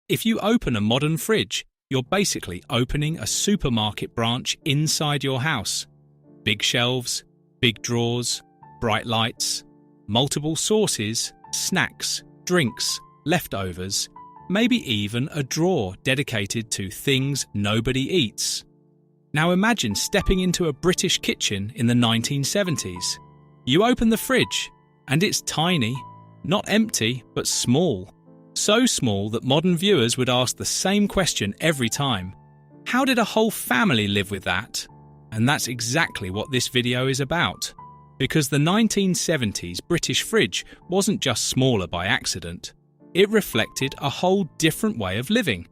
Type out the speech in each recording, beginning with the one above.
If you open a modern fridge, you're basically opening a supermarket branch inside your house. Big shelves, big drawers, bright lights, multiple sauces, snacks, drinks, leftovers, maybe even a drawer dedicated to things nobody eats. Now imagine stepping into a British kitchen in the 1970s. You open the fridge, and it's tiny, not empty, but small. So small that modern viewers would ask the same question every time. How did a whole family live with that? And that's exactly what this video is about. Because the 1970s British fridge wasn't just smaller by accident. It reflected a whole different way of living.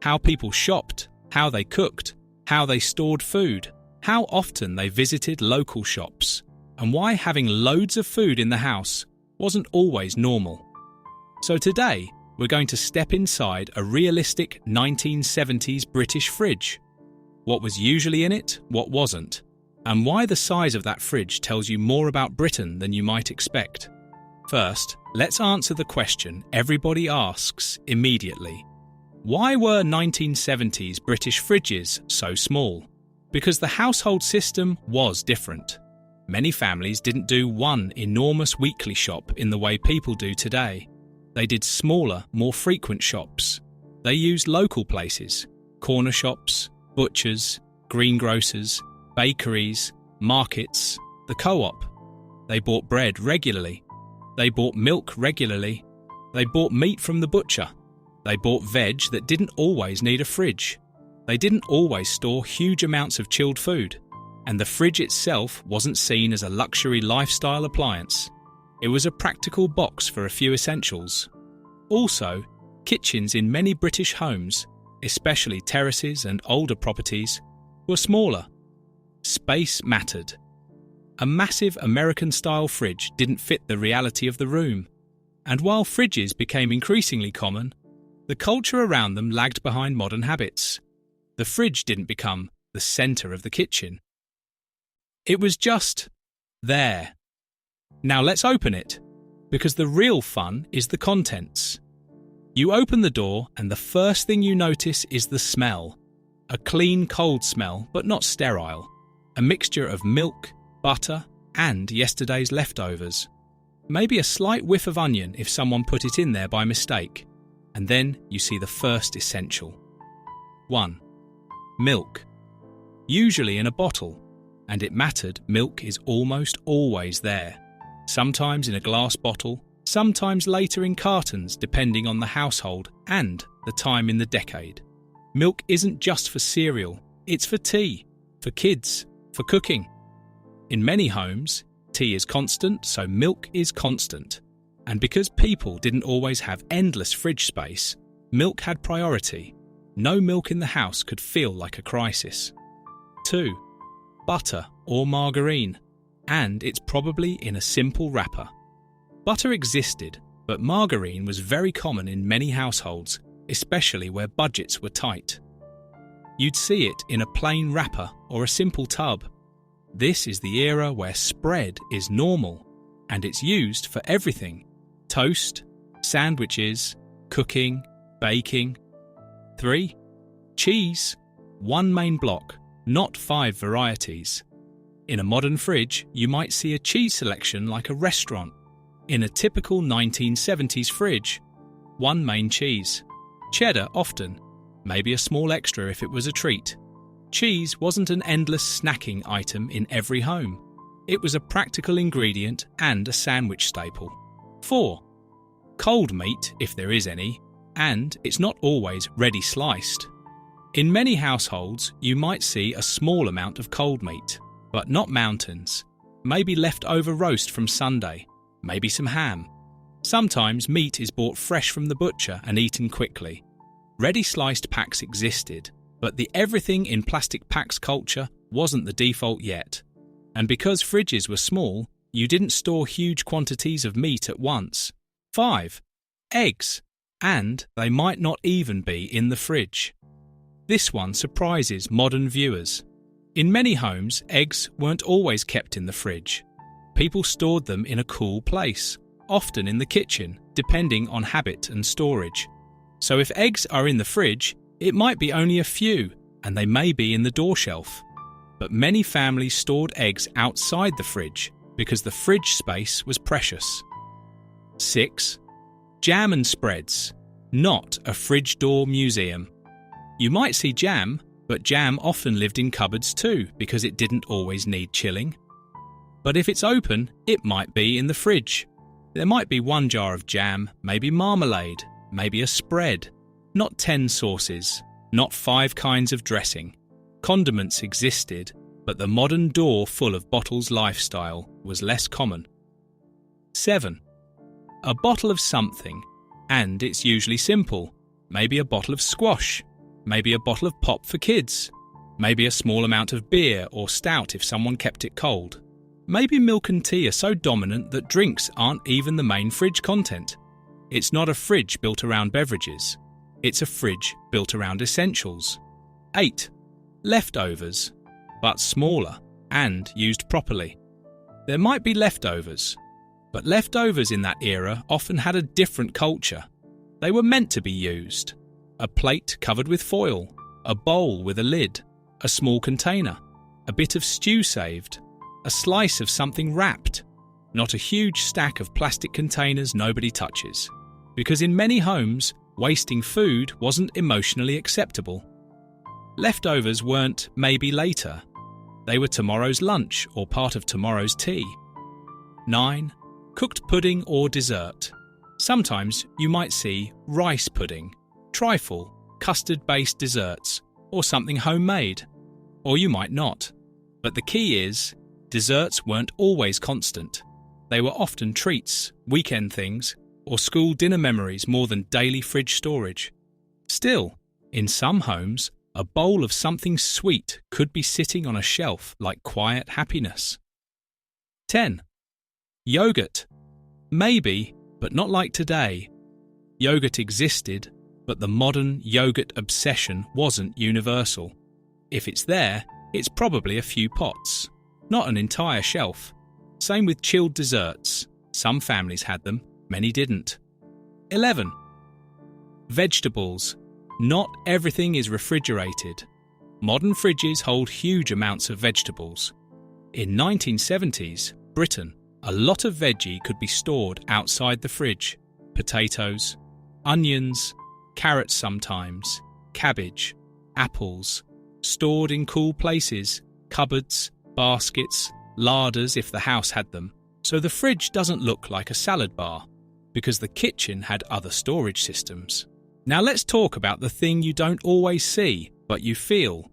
How people shopped, how they cooked, how they stored food, how often they visited local shops, and why having loads of food in the house wasn't always normal. So today, we're going to step inside a realistic 1970s British fridge. What was usually in it, what wasn't, and why the size of that fridge tells you more about Britain than you might expect. First, let's answer the question everybody asks immediately. Why were 1970s British fridges so small? Because the household system was different. Many families didn't do one enormous weekly shop in the way people do today. They did smaller, more frequent shops. They used local places, corner shops, butchers, greengrocers, bakeries, markets, the co-op. They bought bread regularly. They bought milk regularly. They bought meat from the butcher. They bought veg that didn't always need a fridge. They didn't always store huge amounts of chilled food. And the fridge itself wasn't seen as a luxury lifestyle appliance. It was a practical box for a few essentials. Also, kitchens in many British homes, especially terraces and older properties, were smaller. Space mattered. A massive American-style fridge didn't fit the reality of the room. And while fridges became increasingly common, the culture around them lagged behind modern habits. The fridge didn't become the centre of the kitchen. It was just there. Now let's open it, because the real fun is the contents. You open the door and the first thing you notice is the smell. A clean, cold smell, but not sterile. A mixture of milk, butter, and yesterday's leftovers. Maybe a slight whiff of onion if someone put it in there by mistake. And then you see the first essential. 1. Milk. Usually in a bottle, and it mattered, milk is almost always there. Sometimes in a glass bottle, sometimes later in cartons depending on the household and the time in the decade. Milk isn't just for cereal, it's for tea, for kids, for cooking. In many homes, tea is constant, so milk is constant. And because people didn't always have endless fridge space, milk had priority. No milk in the house could feel like a crisis. 2. Butter or margarine, and it's probably in a simple wrapper. Butter existed, but margarine was very common in many households, especially where budgets were tight. You'd see it in a plain wrapper or a simple tub. This is the era where spread is normal, and it's used for everything. Toast, sandwiches, cooking, baking. 3. Cheese. One main block, not 5 varieties. In a modern fridge, you might see a cheese selection like a restaurant. In a typical 1970s fridge, one main cheese. Cheddar often, maybe a small extra if it was a treat. Cheese wasn't an endless snacking item in every home. It was a practical ingredient and a sandwich staple. 4. Cold meat, if there is any, and it's not always ready sliced. In many households, you might see a small amount of cold meat, but not mountains. Maybe leftover roast from Sunday, maybe some ham. Sometimes meat is bought fresh from the butcher and eaten quickly. Ready sliced packs existed, but the everything in plastic packs culture wasn't the default yet. And because fridges were small, you didn't store huge quantities of meat at once. 5. Eggs. And they might not even be in the fridge. This one surprises modern viewers. In many homes, eggs weren't always kept in the fridge. People stored them in a cool place, often in the kitchen, depending on habit and storage. So if eggs are in the fridge, it might be only a few, and they may be in the door shelf. But many families stored eggs outside the fridge because the fridge space was precious. 6. Jam and spreads, not a fridge door museum. You might see jam, but jam often lived in cupboards too because it didn't always need chilling. But if it's open, it might be in the fridge. There might be one jar of jam, maybe marmalade, maybe a spread. Not 10 sauces, not 5 kinds of dressing. Condiments existed, but the modern door full of bottles lifestyle was less common. 7. A bottle of something, and it's usually simple. Maybe a bottle of squash, maybe a bottle of pop for kids, maybe a small amount of beer or stout if someone kept it cold. Maybe milk and tea are so dominant that drinks aren't even the main fridge content. It's not a fridge built around beverages. It's a fridge built around essentials. 8. Leftovers, but smaller and used properly. There might be leftovers, but leftovers in that era often had a different culture. They were meant to be used. A plate covered with foil, a bowl with a lid, a small container, a bit of stew saved, a slice of something wrapped, not a huge stack of plastic containers nobody touches. Because in many homes, wasting food wasn't emotionally acceptable. Leftovers weren't maybe later. They were tomorrow's lunch or part of tomorrow's tea. 9. Cooked pudding or dessert. Sometimes you might see rice pudding, trifle, custard-based desserts, or something homemade. Or you might not. But the key is, desserts weren't always constant. They were often treats, weekend things, or school dinner memories more than daily fridge storage. Still, in some homes, a bowl of something sweet could be sitting on a shelf like quiet happiness. 10. Yogurt. Maybe, but not like today. Yogurt existed, but the modern yogurt obsession wasn't universal. If it's there, it's probably a few pots, not an entire shelf. Same with chilled desserts. Some families had them, many didn't. 11. Vegetables. Not everything is refrigerated. Modern fridges hold huge amounts of vegetables. In 1970s, Britain, a lot of veggie could be stored outside the fridge. Potatoes, onions, carrots sometimes, cabbage, apples, stored in cool places, cupboards, baskets, larders if the house had them. So the fridge doesn't look like a salad bar, because the kitchen had other storage systems. Now let's talk about the thing you don't always see, but you feel.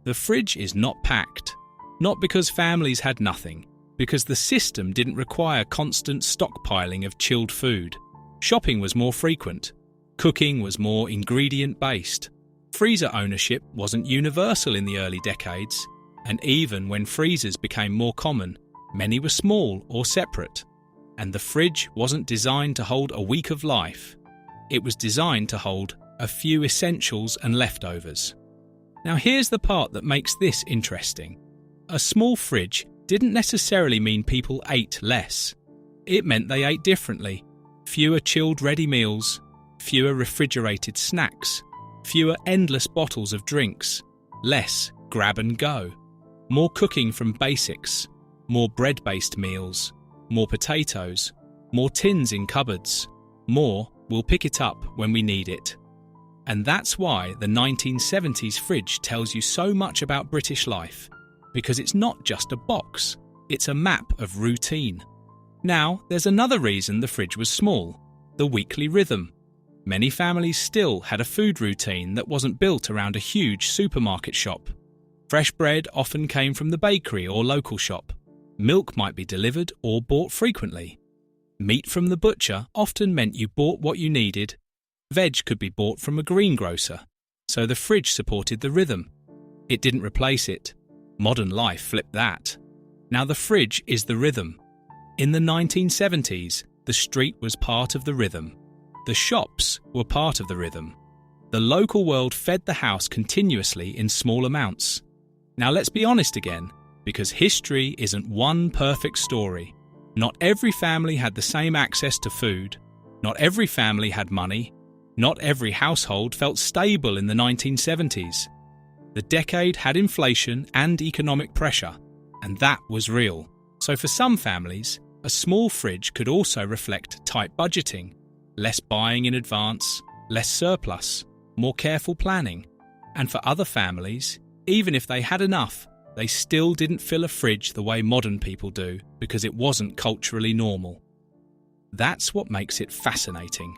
The fridge is not packed. Not because families had nothing, because the system didn't require constant stockpiling of chilled food. Shopping was more frequent. Cooking was more ingredient-based. Freezer ownership wasn't universal in the early decades, and even when freezers became more common, many were small or separate. And the fridge wasn't designed to hold a week of life. It was designed to hold a few essentials and leftovers. Now here's the part that makes this interesting. A small fridge didn't necessarily mean people ate less. It meant they ate differently. Fewer chilled ready meals, fewer refrigerated snacks, fewer endless bottles of drinks, less grab and go, more cooking from basics, more bread-based meals, more potatoes, more tins in cupboards, more we'll pick it up when we need it. And that's why the 1970s fridge tells you so much about British life, because it's not just a box, it's a map of routine. Now, there's another reason the fridge was small, the weekly rhythm. Many families still had a food routine that wasn't built around a huge supermarket shop. Fresh bread often came from the bakery or local shop. Milk might be delivered or bought frequently. Meat from the butcher often meant you bought what you needed. Veg could be bought from a greengrocer, so the fridge supported the rhythm. It didn't replace it. Modern life flipped that. Now the fridge is the rhythm. In the 1970s, the street was part of the rhythm. The shops were part of the rhythm. The local world fed the house continuously in small amounts. Now let's be honest again, because history isn't one perfect story. Not every family had the same access to food. Not every family had money. Not every household felt stable in the 1970s. The decade had inflation and economic pressure, and that was real. So for some families, a small fridge could also reflect tight budgeting, less buying in advance, less surplus, more careful planning. And for other families, even if they had enough, they still didn't fill a fridge the way modern people do because it wasn't culturally normal. That's what makes it fascinating.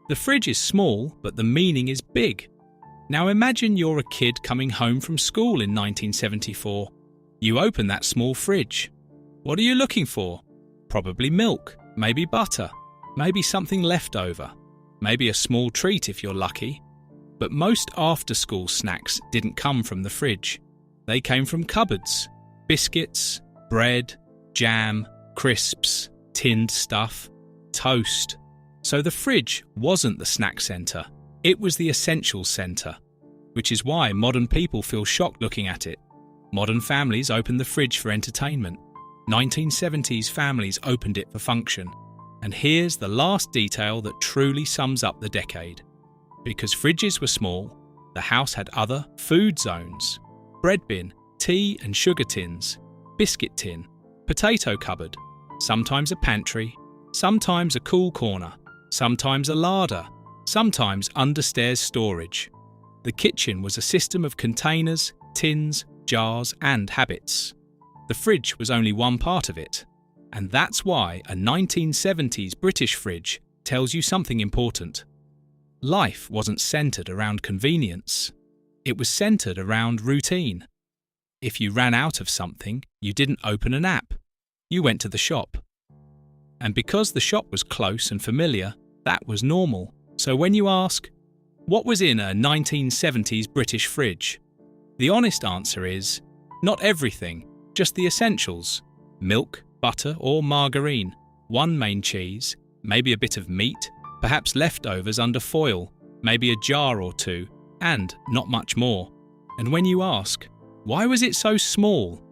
The fridge is small, but the meaning is big. Now imagine you're a kid coming home from school in 1974. You open that small fridge. What are you looking for? Probably milk, maybe butter, maybe something left over, maybe a small treat if you're lucky. But most after-school snacks didn't come from the fridge. They came from cupboards: biscuits, bread, jam, crisps, tinned stuff, toast. So the fridge wasn't the snack centre, it was the essentials centre, which is why modern people feel shocked looking at it. Modern families open the fridge for entertainment. 1970s families opened it for function. And here's the last detail that truly sums up the decade. Because fridges were small, the house had other food zones: bread bin, tea and sugar tins, biscuit tin, potato cupboard, sometimes a pantry, sometimes a cool corner, sometimes a larder, sometimes understairs storage. The kitchen was a system of containers, tins, jars and habits. The fridge was only one part of it. And that's why a 1970s British fridge tells you something important. Life wasn't centred around convenience. It was centred around routine. If you ran out of something, you didn't open an app. You went to the shop. And because the shop was close and familiar, that was normal. So when you ask, what was in a 1970s British fridge? The honest answer is, not everything, just the essentials: milk, butter or margarine, one main cheese, maybe a bit of meat, perhaps leftovers under foil, maybe a jar or two, and not much more. And when you ask, why was it so small?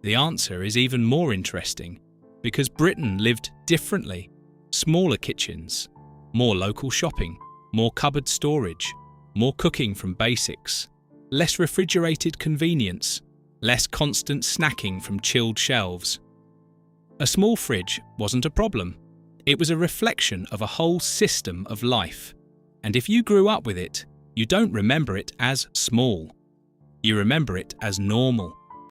The answer is even more interesting, because Britain lived differently. Smaller kitchens, more local shopping, more cupboard storage, more cooking from basics, less refrigerated convenience, less constant snacking from chilled shelves. A small fridge wasn't a problem. It was a reflection of a whole system of life. And if you grew up with it, you don't remember it as small. You remember it as normal.